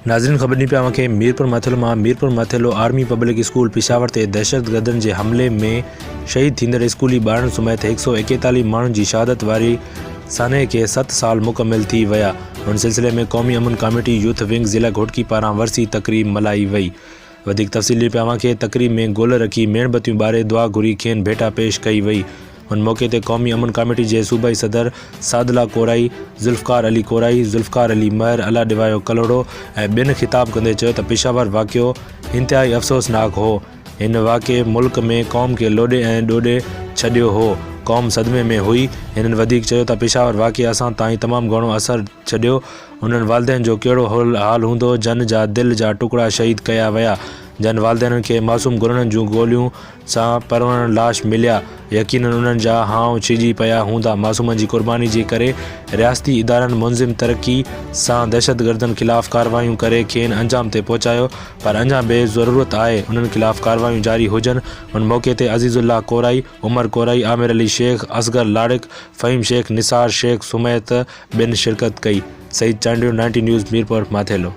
नाज़रीन ख़बर ॾिनी पिया खे मीरपुर माथेलो मां Mirpur Mathelo army public school Peshawar ते दहशतगर्दनि जे हमले में शहीद थींदड़ स्कूली ॿारनि समेत 141 माण्हुनि जी शहादत वारी साने के 7 साल मुकमिल थी विया। उन सिलसिले में क़ौमी अमन कमेटी यूथ विंग ज़िला घोटकी पारां वरसी तक़रीब मल्हाई वई। वधीक तफ़सील पिया खे तक़रीब में गोल रखी मेणबतियूं ॿारे दुआ घुरी खेनि भेटा पेश कई वई। उन मौके ते क़ौमी अमन कमेटी जे सूबाई सदर सादला कोराई, ज़ुल्फ़कार अली कोराई, ज़ुल्फ़कार अली महर, अला डिवायो कलोड़ो ऐं ॿियनि ख़िताब कंदे चयो त पेशावर वाक़ियो इंतिहाई अफ़सोसनाक हो। इन वाक़े मुल्क में क़ौम खे लोॾे ऐं ॾोॾे छॾियो हो। क़ौम सदमे में हुई। हिननि वधीक चयो त पेशावर वाक़े असां ताईं तमामु घणो असरु छॾियो। उन्हनि वालदेन जो कहिड़ो हाल हूंदो, जन जा दिल जा टुकड़ा शहीद कया विया। जन वालदेन खे मासूम गुलनि जूं गोलियूं सां परवण लाश मिलिया। यकीनन उन्हनि जा हाव छिजी पिया हूंदा। मासूमनि जी क़ुर्बानी जे करे रियासती इदारनि मुंज़िम तरक़ी सां दहशतगर्दनि ख़िलाफ़ कार्रवायूं करे खेनि अंजाम ते पहुचायो, पर अञा बि ज़रूरत आहे उन्हनि ख़िलाफ़ कार्रवायूं जारी हुजनि। उन मौक़े ते अज़ीज़ुल्लाह कोराई, उमर कोराई, आमिर अली शेख, असगर लाड़िक, फ़हीम शेख, निसार शेख समेत ॿियनि शिरकत कई। सईद चांडियो, 90 न्यूज़, मीरपुर माथेलो।